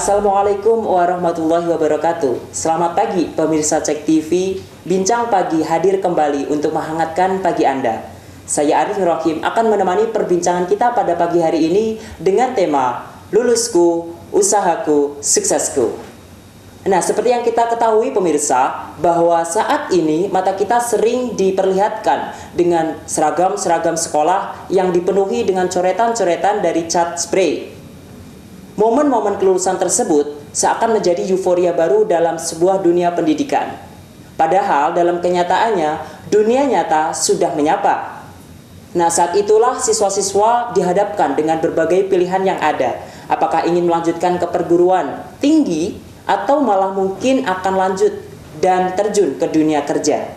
Assalamualaikum warahmatullahi wabarakatuh. Selamat pagi pemirsa Cek TV. Bincang Pagi hadir kembali untuk menghangatkan pagi Anda. Saya Arif Rohim akan menemani perbincangan kita pada pagi hari ini dengan tema Lulusku, Usahaku, Suksesku. Nah, seperti yang kita ketahui pemirsa, bahwa saat ini mata kita sering diperlihatkan dengan seragam-seragam sekolah yang dipenuhi dengan coretan-coretan dari cat spray. Momen-momen kelulusan tersebut seakan menjadi euforia baru dalam sebuah dunia pendidikan. Padahal dalam kenyataannya, dunia nyata sudah menyapa. Nah, saat itulah siswa-siswa dihadapkan dengan berbagai pilihan yang ada. Apakah ingin melanjutkan ke perguruan tinggi atau malah mungkin akan lanjut dan terjun ke dunia kerja.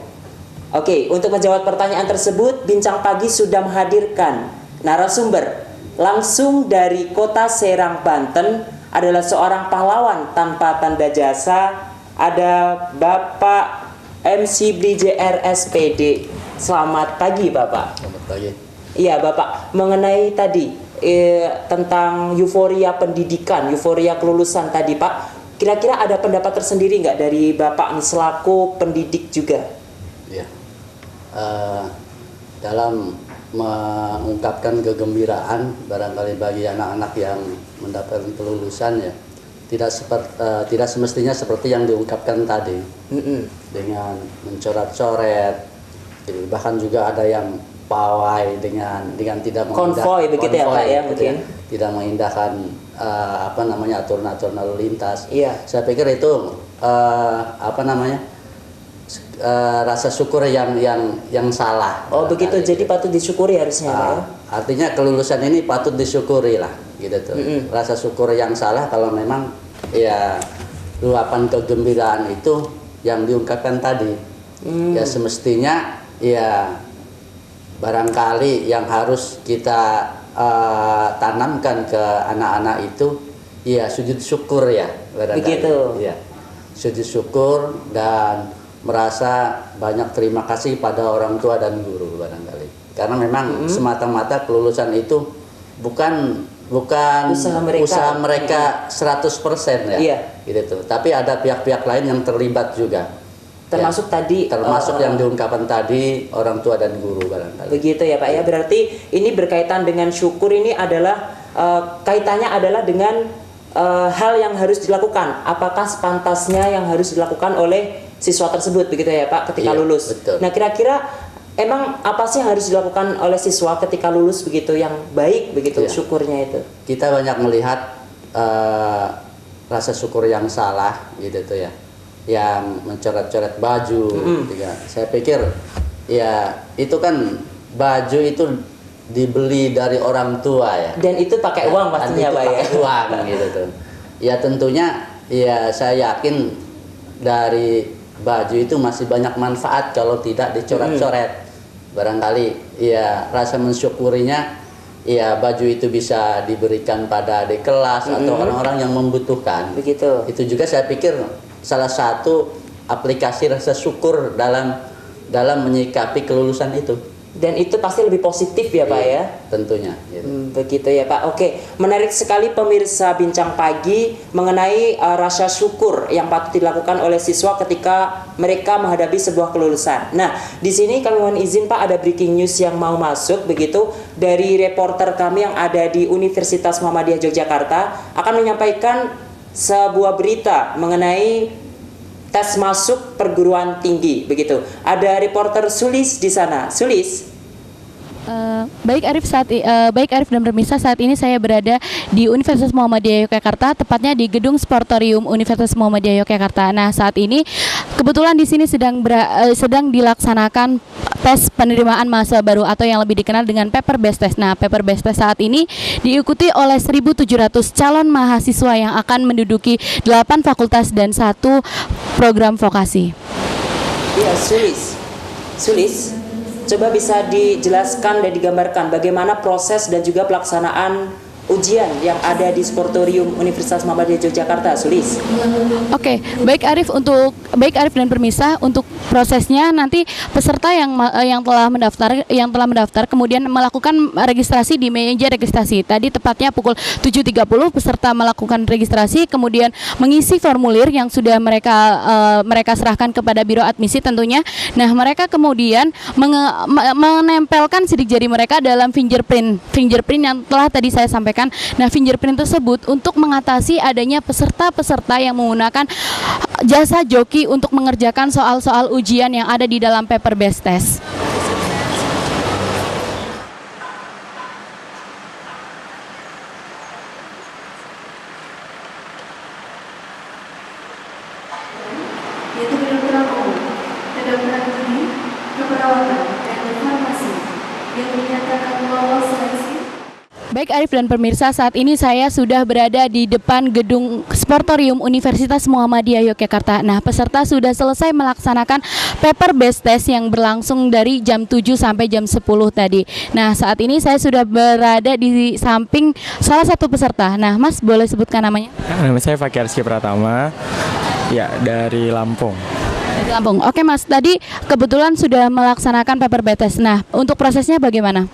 Oke, untuk menjawab pertanyaan tersebut, Bincang Pagi sudah menghadirkan narasumber langsung dari kota Serang, Banten, adalah seorang pahlawan tanpa tanda jasa. Ada Bapak MC BJR SPD. Selamat pagi Bapak. Selamat pagi. Iya Bapak, mengenai tadi tentang euforia pendidikan, euforia kelulusan tadi Pak, kira-kira ada pendapat tersendiri nggak dari Bapak nih selaku pendidik juga? Ya, dalam mengungkapkan kegembiraan barangkali bagi anak-anak yang mendapatkan kelulusan ya, tidak semestinya seperti yang diungkapkan tadi, dengan mencoret-coret, bahkan juga ada yang pawai dengan tidak konvoy begitu ya Pak ya, mungkin tidak mengindahkan aturan-aturan lalu lintas. Iya. Saya pikir itu rasa syukur yang salah. Oh begitu, jadi patut disyukuri harusnya Pak ya? Artinya kelulusan ini patut disyukuri lah, gitu tuh. Rasa syukur yang salah kalau memang ya luapan kegembiraan itu yang diungkapkan tadi. Ya semestinya ya barangkali yang harus kita tanamkan ke anak-anak itu ya sujud syukur ya barangkali. Begitu. Ya, sujud syukur dan merasa banyak terima kasih pada orang tua dan guru barangkali. Karena memang semata-mata kelulusan itu bukan usaha mereka 100% ya. Iya. Gitu tuh. Tapi ada pihak-pihak lain yang terlibat juga. Termasuk tadi yang diungkapkan tadi orang tua dan guru barangkali. Begitu ya Pak ya. Berarti ini berkaitan dengan syukur, ini adalah kaitannya adalah dengan hal yang harus dilakukan. Apakah sepantasnya yang harus dilakukan oleh siswa tersebut begitu ya Pak ketika lulus. Betul. Nah, kira-kira emang apa sih yang harus dilakukan oleh siswa ketika lulus begitu yang baik begitu syukurnya itu? Kita banyak melihat rasa syukur yang salah gitu tuh ya. Yang mencoret-coret baju gitu ya. Saya pikir ya itu kan baju itu dibeli dari orang tua ya. Dan itu pakai uang pastinya Pak ya. Pakai uang gitu tuh. Ya tentunya ya saya yakin dari baju itu masih banyak manfaat kalau tidak dicoret-coret. Barangkali ya rasa mensyukurinya ya baju itu bisa diberikan pada adik kelas atau orang-orang yang membutuhkan. Begitu. Itu juga saya pikir salah satu aplikasi rasa syukur dalam menyikapi kelulusan itu. Dan itu pasti lebih positif ya Pak ya? Tentunya gitu. Begitu ya Pak. Oke, menarik sekali pemirsa Bincang Pagi mengenai rasa syukur yang patut dilakukan oleh siswa ketika mereka menghadapi sebuah kelulusan. Nah, di sini kami mohon izin Pak, ada breaking news yang mau masuk begitu dari reporter kami yang ada di Universitas Muhammadiyah Yogyakarta akan menyampaikan sebuah berita mengenai tes masuk perguruan tinggi begitu. Ada reporter Sulis di sana. Sulis. Baik Arif dan pemirsa, saat ini saya berada di Universitas Muhammadiyah Yogyakarta, tepatnya di Gedung Sportorium Universitas Muhammadiyah Yogyakarta. Nah, saat ini kebetulan di sini sedang dilaksanakan tes penerimaan mahasiswa baru atau yang lebih dikenal dengan paper based test. Nah, paper based test saat ini diikuti oleh 1.700 calon mahasiswa yang akan menduduki 8 fakultas dan 1 program vokasi. Iya, Sulis. Coba bisa dijelaskan dan digambarkan bagaimana proses dan juga pelaksanaan ujian yang ada di Sportorium Universitas Muhammadiyah Yogyakarta, Sulis? Oke, baik Arif dan Permisa, untuk prosesnya nanti peserta yang telah mendaftar kemudian melakukan registrasi di meja registrasi. Tadi tepatnya pukul 7.30 peserta melakukan registrasi, kemudian mengisi formulir yang sudah mereka serahkan kepada Biro Admisi tentunya. Nah, mereka kemudian menempelkan sidik jari mereka dalam fingerprint yang telah tadi saya sampaikan. Nah, fingerprint tersebut untuk mengatasi adanya peserta-peserta yang menggunakan jasa joki untuk mengerjakan soal-soal ujian yang ada di dalam paper based test. Yaitu kedokteran umum, kedokteran gigi, keperawatan, dan farmasi yang dinyatakan lolos seleksi. Baik Arif dan pemirsa, saat ini saya sudah berada di depan gedung Sportorium Universitas Muhammadiyah Yogyakarta. Nah, peserta sudah selesai melaksanakan paper based test yang berlangsung dari jam 7 sampai jam 10 tadi. Nah, saat ini saya sudah berada di samping salah satu peserta. Nah, Mas boleh sebutkan namanya? Nama saya Fakir Rizky Pratama, ya dari Lampung. Dari Lampung. Oke Mas, tadi kebetulan sudah melaksanakan paper based test. Nah, untuk prosesnya bagaimana?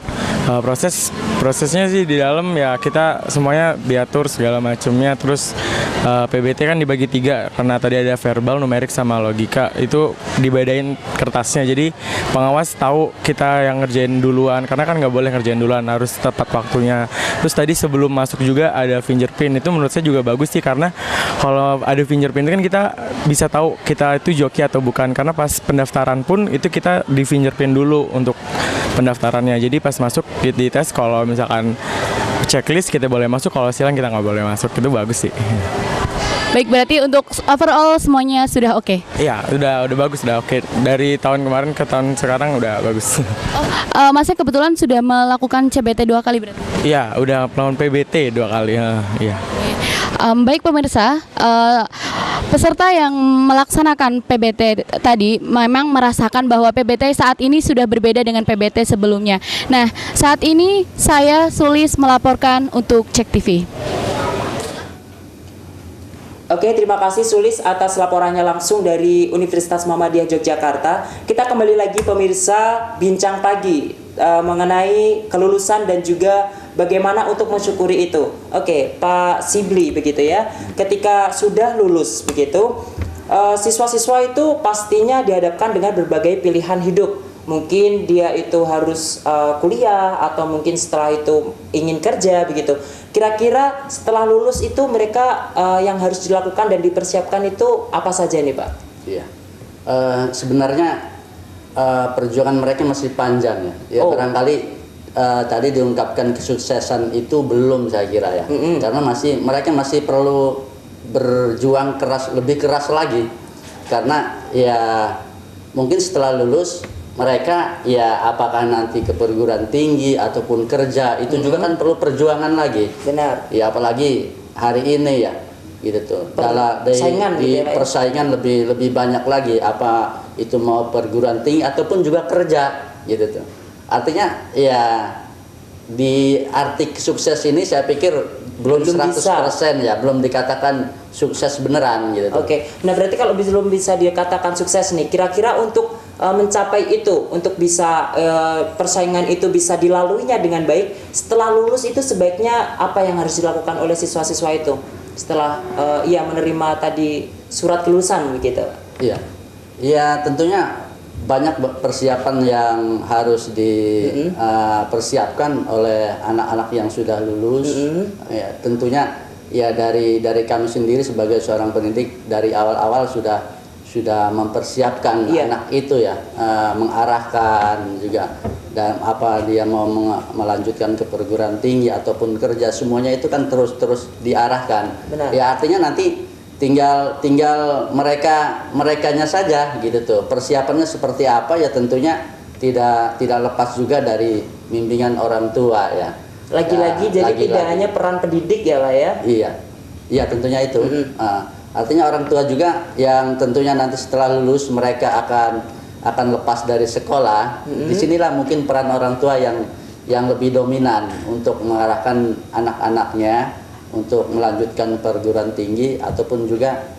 Prosesnya sih di dalam ya kita semuanya diatur segala macamnya, terus PBT kan dibagi 3 karena tadi ada verbal, numerik sama logika, itu dibedain kertasnya, jadi pengawas tahu kita yang ngerjain duluan karena kan nggak boleh ngerjain duluan, harus tepat waktunya. Terus tadi sebelum masuk juga ada fingerprint, itu menurut saya juga bagus sih karena kalau ada fingerprint kan kita bisa tahu kita itu joki atau bukan, karena pas pendaftaran pun itu kita di fingerprint dulu untuk pendaftarannya, jadi pas masuk di tes kalau misalkan checklist kita boleh masuk, kalau silang kita nggak boleh masuk, itu bagus sih. Baik, berarti untuk overall semuanya sudah oke? Iya, udah bagus, udah oke. Dari tahun kemarin ke tahun sekarang udah bagus. Masnya kebetulan sudah melakukan CBT 2 kali berarti? Iya, udah melawan PBT 2 kali. Iya. Baik pemirsa, peserta yang melaksanakan PBT tadi memang merasakan bahwa PBT saat ini sudah berbeda dengan PBT sebelumnya. Nah, saat ini saya Sulis melaporkan untuk Cek TV. Oke, terima kasih Sulis atas laporannya langsung dari Universitas Muhammadiyah Yogyakarta. Kita kembali lagi pemirsa Bincang Pagi mengenai kelulusan dan juga bagaimana untuk mensyukuri itu. Oke, Pak Sibli begitu ya. Ketika sudah lulus begitu, siswa-siswa itu pastinya dihadapkan dengan berbagai pilihan hidup. Mungkin dia itu harus kuliah atau mungkin setelah itu ingin kerja begitu. Kira-kira setelah lulus itu mereka yang harus dilakukan dan dipersiapkan itu apa saja nih Pak? Iya, sebenarnya perjuangan mereka masih panjang ya. Barangkali tadi diungkapkan kesuksesan itu belum, saya kira ya. Karena mereka masih perlu berjuang lebih keras lagi. Karena ya mungkin setelah lulus mereka ya apakah nanti ke perguruan tinggi ataupun kerja itu juga kan perlu perjuangan lagi. Benar. Ya apalagi hari ini ya gitu tuh. Persaingan lebih banyak lagi, apa itu mau perguruan tinggi ataupun juga kerja gitu tuh. Artinya ya di arti sukses ini saya pikir belum 100% ya, belum dikatakan sukses beneran gitu. Oke. Nah, berarti kalau belum bisa dikatakan sukses nih, kira-kira untuk mencapai itu, untuk bisa persaingan itu bisa dilaluinya dengan baik, setelah lulus itu sebaiknya apa yang harus dilakukan oleh siswa-siswa itu setelah ia menerima tadi surat kelulusan begitu? Iya. Ya tentunya banyak persiapan yang harus dipersiapkan oleh anak-anak yang sudah lulus. Ya, tentunya ya dari kami sendiri sebagai seorang pendidik dari awal-awal sudah mempersiapkan anak itu ya, mengarahkan juga, dan apa dia mau melanjutkan ke perguruan tinggi ataupun kerja, semuanya itu kan terus diarahkan. Benar. Ya artinya nanti tinggal merekanya saja gitu tuh, persiapannya seperti apa ya, tentunya tidak lepas juga dari bimbingan orang tua ya. Lagi-lagi jadi tidak hanya peran pendidik ya Pak ya. Iya tentunya itu. Artinya orang tua juga yang tentunya nanti setelah lulus mereka akan lepas dari sekolah. Disinilah mungkin peran orang tua yang yang lebih dominan untuk mengarahkan anak-anaknya untuk melanjutkan perguruan tinggi ataupun juga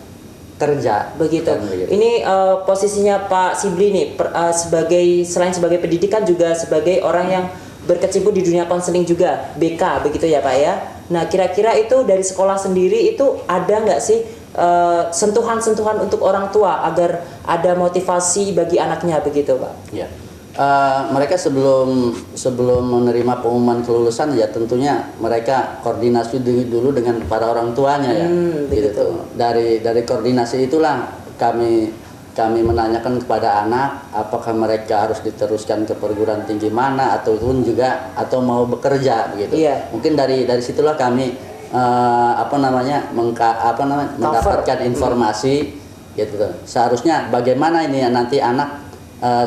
kerja. Begitu. Kan begitu. Ini posisinya Pak Sibli nih sebagai selain sebagai pendidikan juga sebagai orang yang berkecimpung di dunia konseling juga, BK begitu ya Pak ya. Nah, kira-kira itu dari sekolah sendiri itu ada nggak sih sentuhan-sentuhan untuk orang tua agar ada motivasi bagi anaknya begitu Pak? Ya. Mereka sebelum menerima pengumuman kelulusan ya tentunya mereka koordinasi dulu dengan para orang tuanya ya. Gitu. Dari koordinasi itulah kami menanyakan kepada anak apakah mereka harus diteruskan ke perguruan tinggi mana atau mau bekerja begitu. Iya. Mungkin dari situlah kami mendapatkan informasi gitu. Seharusnya bagaimana ini ya, nanti anak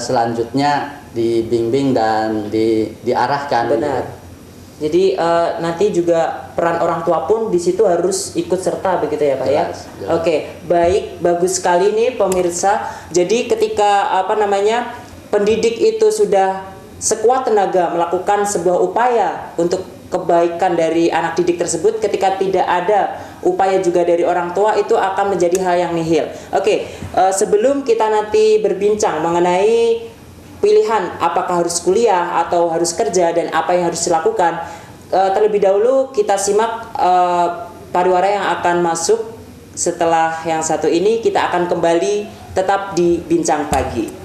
selanjutnya dibimbing dan diarahkan. Benar. Jadi nanti juga peran orang tua pun di situ harus ikut serta begitu ya Pak Jelas. ya. Oke, baik, bagus sekali nih pemirsa. Jadi ketika pendidik itu sudah sekuat tenaga melakukan sebuah upaya untuk kebaikan dari anak didik tersebut, ketika tidak ada upaya juga dari orang tua itu akan menjadi hal yang nihil. Oke, sebelum kita nanti berbincang mengenai pilihan apakah harus kuliah atau harus kerja dan apa yang harus dilakukan, terlebih dahulu kita simak pariwara yang akan masuk setelah yang satu ini. Kita akan kembali tetap di Bincang Pagi.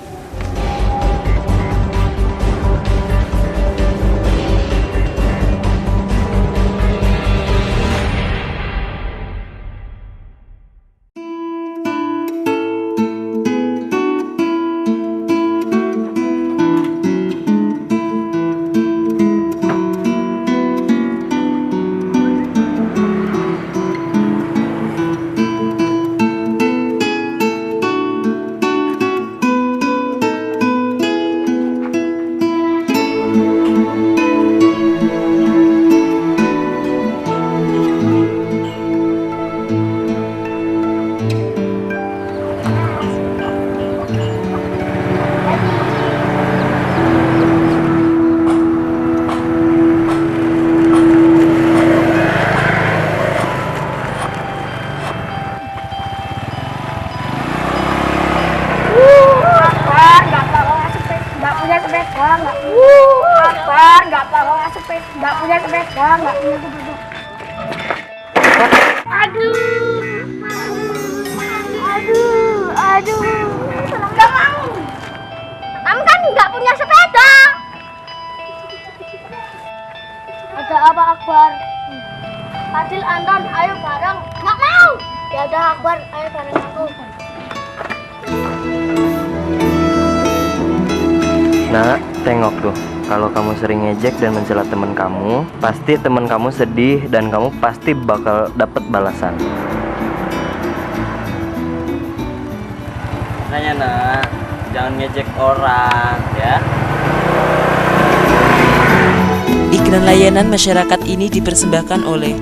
Nggak punya sepeda. Aduh. Nggak mau. Kamu kan nggak punya sepeda. Ada apa Akbar? Fadil, Anton, ayo bareng. Nggak mau. Ya udah Akbar, ayo bareng aku. Nah, tengok tuh. Kalau kamu sering ngejek dan mencela teman kamu, pasti teman kamu sedih dan kamu pasti bakal dapat balasan. Makanya nak, jangan ngejek orang ya. Iklan layanan masyarakat ini dipersembahkan oleh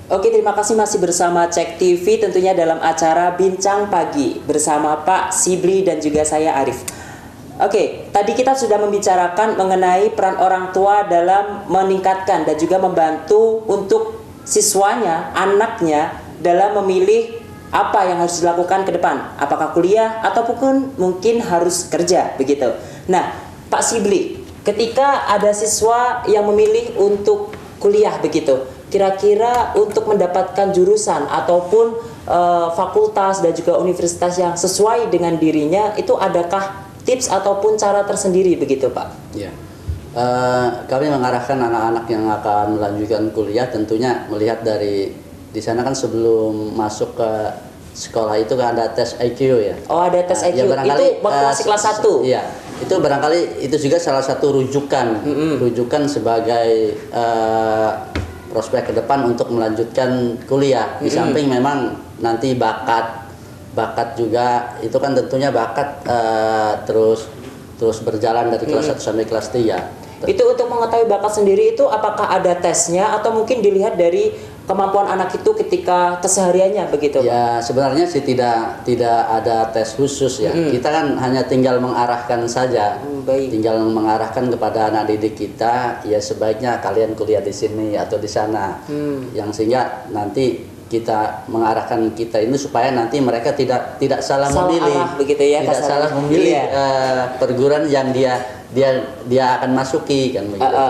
Oke, terima kasih masih bersama Cek TV tentunya dalam acara Bincang Pagi bersama Pak Sibli dan juga saya Arif. Oke, tadi kita sudah membicarakan mengenai peran orang tua dalam meningkatkan dan juga membantu untuk siswanya, anaknya dalam memilih apa yang harus dilakukan ke depan, apakah kuliah ataupun mungkin harus kerja begitu. Nah, Pak Sibli, ketika ada siswa yang memilih untuk kuliah begitu, kira-kira untuk mendapatkan jurusan ataupun fakultas dan juga universitas yang sesuai dengan dirinya, itu adakah tips ataupun cara tersendiri begitu Pak? Ya, kami mengarahkan anak-anak yang akan melanjutkan kuliah tentunya melihat dari di sana kan sebelum masuk ke sekolah itu kan ada tes IQ ya. Oh, ada tes IQ. Ya, itu waktu masih kelas 1. Iya, itu barangkali itu juga salah satu rujukan sebagai prospek ke depan untuk melanjutkan kuliah. Di samping memang nanti bakat juga itu kan tentunya bakat terus berjalan dari kelas 1 sampai kelas 3. Itu untuk mengetahui bakat sendiri itu apakah ada tesnya atau mungkin dilihat dari kemampuan anak itu ketika kesehariannya begitu? Ya sebenarnya sih tidak ada tes khusus ya. Kita kan hanya tinggal mengarahkan saja. Baik. Tinggal mengarahkan kepada anak didik kita, ya sebaiknya kalian kuliah di sini atau di sana. Yang sehingga nanti kita mengarahkan kita ini supaya nanti mereka tidak salah memilih, arah begitu ya, tidak salah memilih perguruan yang dia akan masuki kan begitu.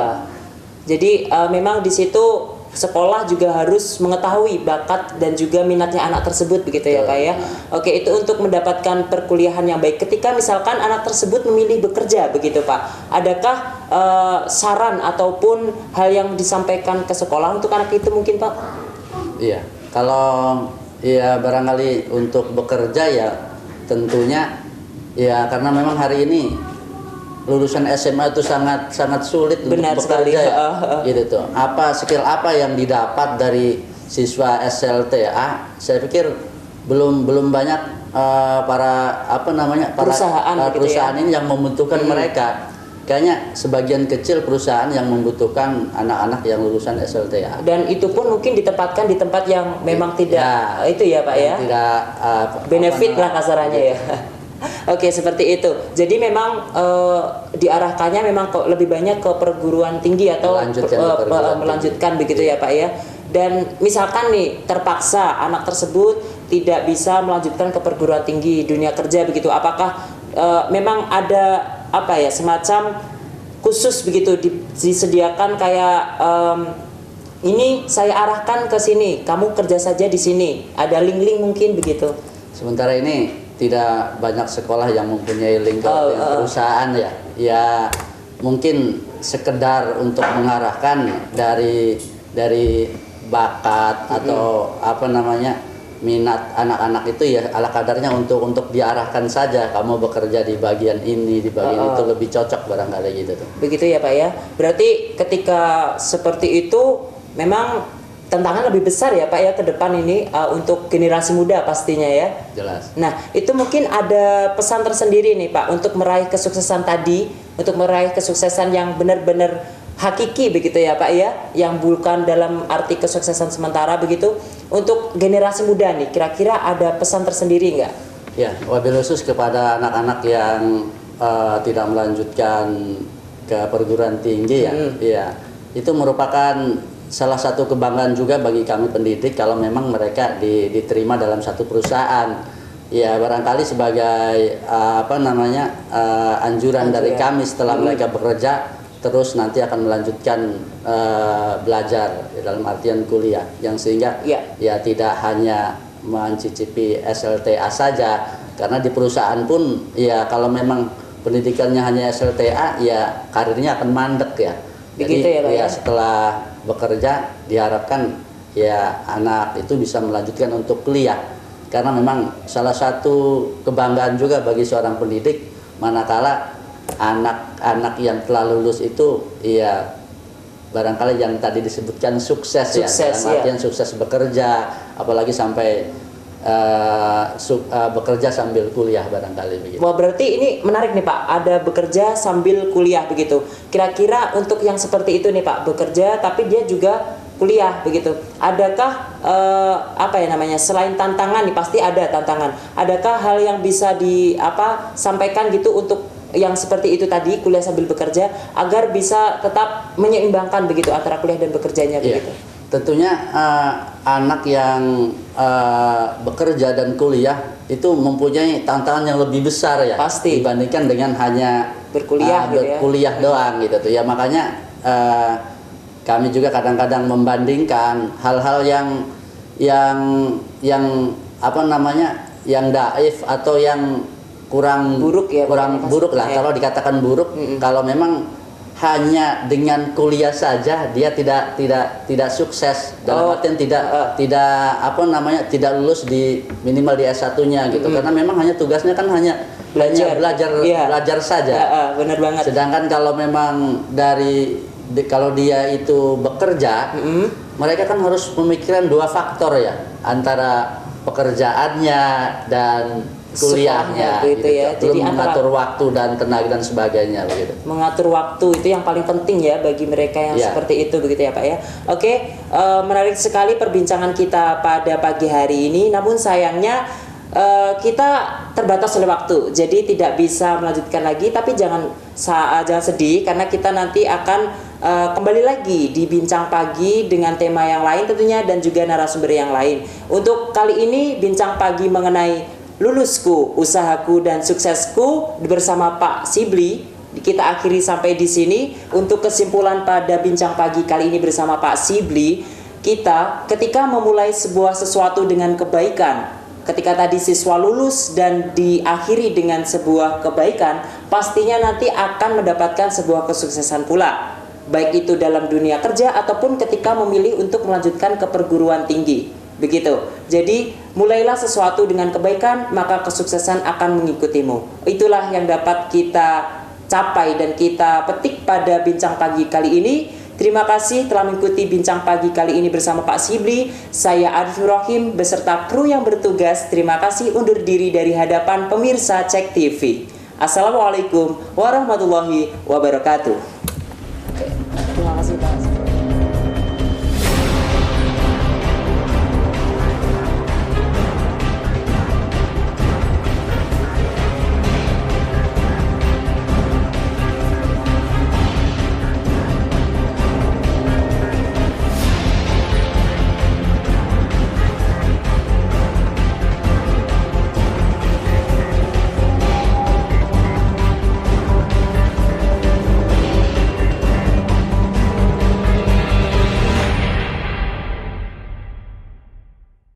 Jadi memang di situ sekolah juga harus mengetahui bakat dan juga minatnya anak tersebut begitu ya Pak ya. Oke, itu untuk mendapatkan perkuliahan yang baik. Ketika misalkan anak tersebut memilih bekerja begitu Pak, adakah saran ataupun hal yang disampaikan ke sekolah untuk anak itu mungkin Pak? Iya, kalau ya barangkali untuk bekerja ya tentunya ya karena memang hari ini lulusan SMA itu sangat sulit Benar untuk sekali. bekerja ya. Gitu tuh. Skill apa yang didapat dari siswa SLTA? Saya pikir belum banyak para perusahaan ini yang membutuhkan mereka. Kayaknya sebagian kecil perusahaan yang membutuhkan anak-anak yang lulusan SLTA. Dan itu pun mungkin ditempatkan di tempat yang memang tidak itu ya Pak ya. Tidak benefit lah kasarannya ya. Oke, seperti itu. Jadi memang diarahkannya memang lebih banyak ke perguruan tinggi atau melanjutkan begitu ya Pak ya. Dan misalkan nih terpaksa anak tersebut tidak bisa melanjutkan ke perguruan tinggi dunia kerja begitu. Apakah memang ada semacam khusus begitu disediakan kayak ini saya arahkan ke sini, kamu kerja saja di sini. Ada link-link mungkin begitu. Sementara ini tidak banyak sekolah yang mempunyai link perusahaan ya. Ya mungkin sekedar untuk mengarahkan dari bakat atau minat anak-anak itu ya ala kadarnya untuk diarahkan saja. Kamu bekerja di bagian ini, di bagian itu lebih cocok barangkali gitu tuh. Begitu ya Pak ya. Berarti ketika seperti itu memang tantangan lebih besar ya Pak ya ke depan ini untuk generasi muda pastinya ya. Jelas. Nah, itu mungkin ada pesan tersendiri nih Pak untuk meraih kesuksesan tadi, untuk meraih kesuksesan yang benar-benar hakiki begitu ya Pak ya, yang bukan dalam arti kesuksesan sementara begitu. Untuk generasi muda nih, kira-kira ada pesan tersendiri nggak? Ya, wabil khusus kepada anak-anak yang tidak melanjutkan ke perguruan tinggi ya. Ya, itu merupakan salah satu kebanggaan juga bagi kami pendidik kalau memang mereka diterima dalam satu perusahaan. Ya barangkali sebagai anjuran dari kami setelah mereka bekerja terus nanti akan melanjutkan belajar dalam artian kuliah yang sehingga ya tidak hanya mencicipi SLTA saja karena di perusahaan pun ya kalau memang pendidikannya hanya SLTA ya karirnya akan mandek ya. Jadi ya setelah bekerja diharapkan ya anak itu bisa melanjutkan untuk kuliah karena memang salah satu kebanggaan juga bagi seorang pendidik manakala anak-anak yang telah lulus itu ya barangkali yang tadi disebutkan sukses ya dalam artian sukses bekerja apalagi sampai bekerja sambil kuliah barangkali begitu. Wah berarti ini menarik nih Pak, ada bekerja sambil kuliah begitu. Kira-kira untuk yang seperti itu nih Pak, bekerja tapi dia juga kuliah begitu. Adakah selain tantangan nih pasti ada tantangan. Adakah hal yang bisa sampaikan gitu untuk yang seperti itu tadi kuliah sambil bekerja agar bisa tetap menyeimbangkan begitu antara kuliah dan bekerjanya begitu? Tentunya anak yang bekerja dan kuliah itu mempunyai tantangan yang lebih besar ya pasti dibandingkan dengan hanya berkuliah doang gitu tuh ya makanya kami juga kadang-kadang membandingkan hal-hal yang daif atau yang kurang buruk lah kalau dikatakan buruk kalau memang hanya dengan kuliah saja dia tidak sukses dalam artian tidak lulus di minimal di S1-nya gitu karena memang hanya tugasnya kan hanya belajar saja. Benar banget. Sedangkan kalau memang kalau dia itu bekerja mereka kan harus memikirkan dua faktor ya antara pekerjaannya dan kuliahnya gitu ya. Belum Jadi mengatur waktu dan tenaga dan sebagainya begitu. Mengatur waktu itu yang paling penting ya bagi mereka yang seperti itu begitu ya Pak ya. Oke, menarik sekali perbincangan kita pada pagi hari ini. Namun sayangnya kita terbatas oleh waktu, jadi tidak bisa melanjutkan lagi. Tapi jangan sedih karena kita nanti akan kembali lagi di Bincang Pagi dengan tema yang lain tentunya dan juga narasumber yang lain. Untuk kali ini Bincang Pagi mengenai lulusku, usahaku dan suksesku bersama Pak Sibli kita akhiri sampai di sini. Untuk kesimpulan pada Bincang Pagi kali ini bersama Pak Sibli, kita ketika memulai sebuah sesuatu dengan kebaikan, ketika tadi siswa lulus dan diakhiri dengan sebuah kebaikan, pastinya nanti akan mendapatkan sebuah kesuksesan pula, baik itu dalam dunia kerja ataupun ketika memilih untuk melanjutkan ke perguruan tinggi. Begitu. Jadi mulailah sesuatu dengan kebaikan, maka kesuksesan akan mengikutimu. Itulah yang dapat kita capai dan kita petik pada Bincang Pagi kali ini. Terima kasih telah mengikuti Bincang Pagi kali ini bersama Pak Sibli. Saya Arif Rohim beserta kru yang bertugas. Terima kasih undur diri dari hadapan pemirsa Cek TV. Assalamualaikum warahmatullahi wabarakatuh.